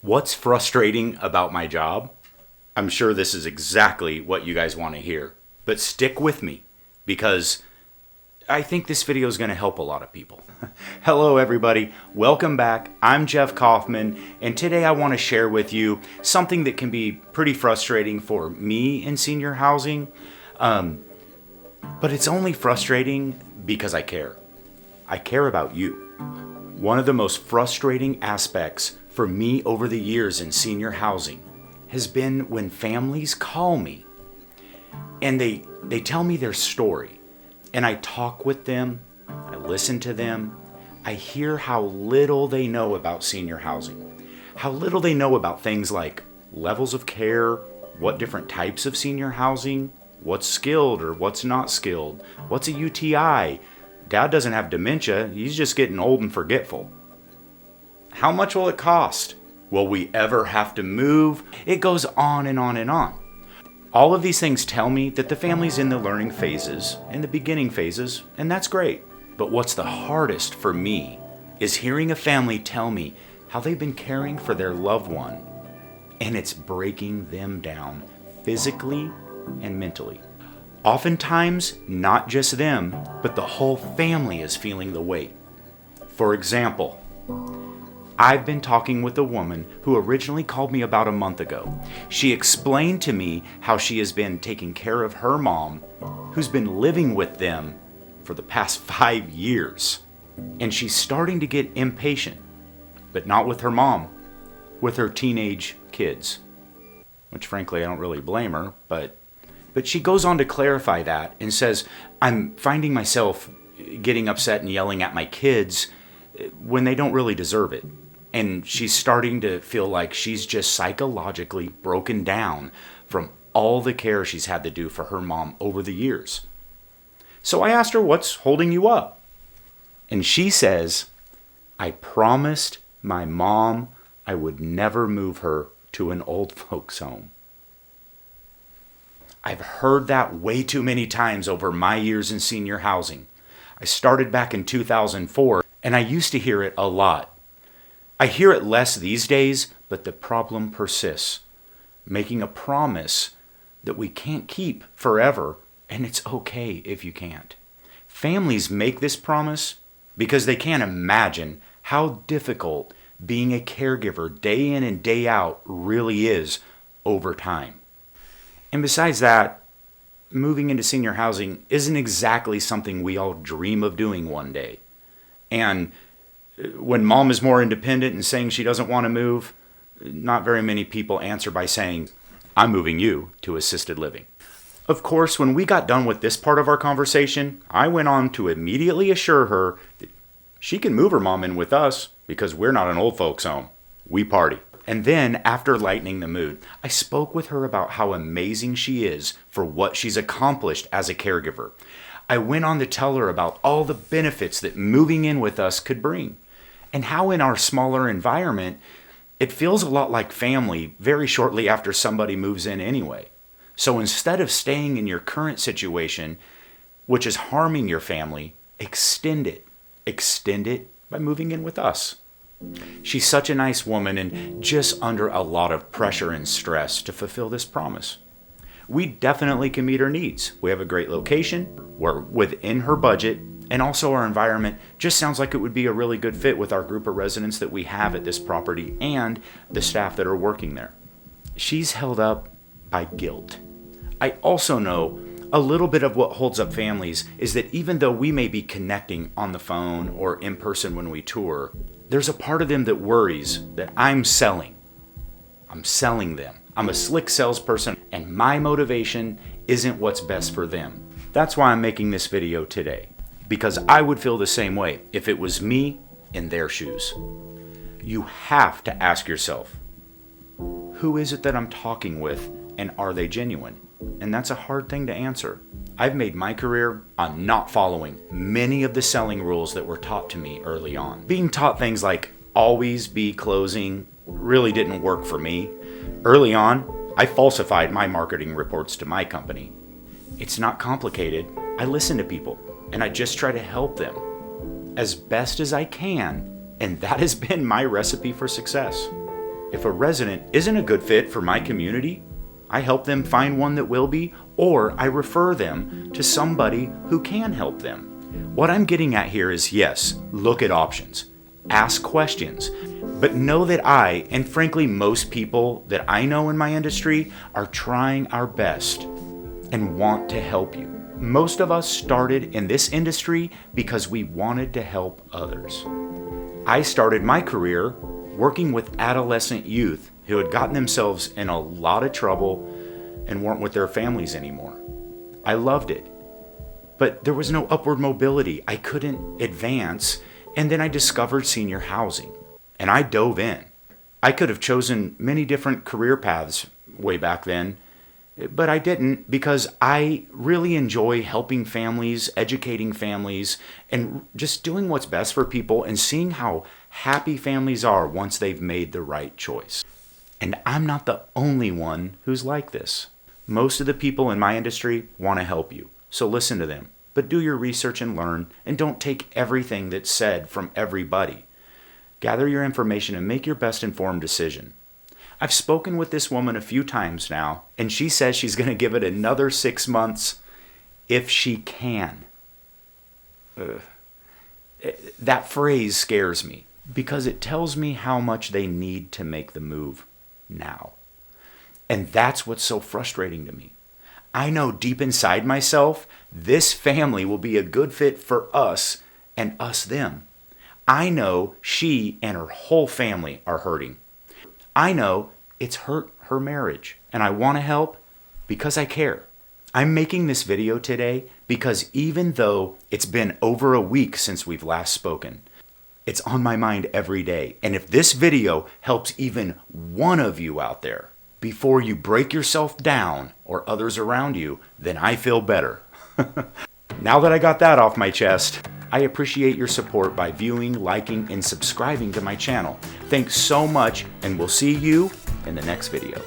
What's frustrating about my job? I'm sure this is exactly what you guys want to hear, but stick with me because I think this video is going to help a lot of people. Hello everybody, welcome back. I'm Jeff Kaufman, and today I want to share with you something that can be pretty frustrating for me in senior housing, but it's only frustrating because I care. I care about you. One of the most frustrating aspects for me over the years in senior housing has been when families call me and they tell me their story, and I talk with them, I listen to them, I hear how little they know about senior housing, how little they know about things like levels of care, what different types of senior housing, what's skilled or what's not skilled, what's a UTI, dad doesn't have dementia, he's just getting old and forgetful. How much will it cost? Will we ever have to move? It goes on and on and on. All of these things tell me that the family's in the learning phases, in the beginning phases, and that's great. But what's the hardest for me is hearing a family tell me how they've been caring for their loved one, and it's breaking them down physically and mentally. Oftentimes, not just them, but the whole family is feeling the weight. For example, I've been talking with a woman who originally called me about a month ago. She explained to me how she has been taking care of her mom, who's been living with them for the past 5 years. And she's starting to get impatient, but not with her mom, with her teenage kids. Which frankly, I don't really blame her, but she goes on to clarify that and says, I'm finding myself getting upset and yelling at my kids when they don't really deserve it. And she's starting to feel like she's just psychologically broken down from all the care she's had to do for her mom over the years. So I asked her, what's holding you up? And she says, I promised my mom I would never move her to an old folks home. I've heard that way too many times over my years in senior housing. I started back in 2004, and I used to hear it a lot. I hear it less these days, but the problem persists. Making a promise that we can't keep forever, and it's okay if you can't. Families make this promise because they can't imagine how difficult being a caregiver day in and day out really is over time. And besides that, moving into senior housing isn't exactly something we all dream of doing one day. And when mom is more independent and saying she doesn't want to move, not very many people answer by saying, I'm moving you to assisted living. Of course, when we got done with this part of our conversation, I went on to immediately assure her that she can move her mom in with us because we're not an old folks home. We party. And then, after lightening the mood, I spoke with her about how amazing she is for what she's accomplished as a caregiver. I went on to tell her about all the benefits that moving in with us could bring, and how in our smaller environment, it feels a lot like family very shortly after somebody moves in anyway. So instead of staying in your current situation, which is harming your family, extend it. Extend it by moving in with us. She's such a nice woman and just under a lot of pressure and stress to fulfill this promise. We definitely can meet her needs. We have a great location, we're within her budget, and also our environment just sounds like it would be a really good fit with our group of residents that we have at this property and the staff that are working there. She's held up by guilt. I also know a little bit of what holds up families is that even though we may be connecting on the phone or in person when we tour, there's a part of them that worries that I'm selling. I'm selling them. I'm a slick salesperson and my motivation isn't what's best for them. That's why I'm making this video today, because I would feel the same way if it was me in their shoes. You have to ask yourself, who is it that I'm talking with and are they genuine? And that's a hard thing to answer. I've made my career on not following many of the selling rules that were taught to me early on. Being taught things like always be closing really didn't work for me. Early on, I falsified my marketing reports to my company. It's not complicated. I listen to people and I just try to help them as best as I can, and that has been my recipe for success. If a resident isn't a good fit for my community, I help them find one that will be, or I refer them to somebody who can help them. What I'm getting at here is yes, look at options, ask questions, but know that I, and frankly most people that I know in my industry, are trying our best and want to help you. Most of us started in this industry because we wanted to help others. I started my career working with adolescent youth who had gotten themselves in a lot of trouble and weren't with their families anymore. I loved it, but there was no upward mobility. I couldn't advance, and then I discovered senior housing, and I dove in. I could have chosen many different career paths way back then, but I didn't because I really enjoy helping families, educating families, and just doing what's best for people and seeing how happy families are once they've made the right choice. And I'm not the only one who's like this. Most of the people in my industry want to help you, so listen to them. But do your research and learn, and don't take everything that's said from everybody. Gather your information and make your best informed decision. I've spoken with this woman a few times now, and she says she's going to give it another 6 months if she can. That phrase scares me because it tells me how much they need to make the move now. And that's what's so frustrating to me. I know deep inside myself, this family will be a good fit for us and us them. I know she and her whole family are hurting. I know it's hurt her marriage, and I want to help because I care. I'm making this video today because even though it's been over a week since we've last spoken, it's on my mind every day. And if this video helps even one of you out there before you break yourself down or others around you, then I feel better. Now that I got that off my chest, I appreciate your support by viewing, liking, and subscribing to my channel. Thanks so much, and we'll see you in the next video.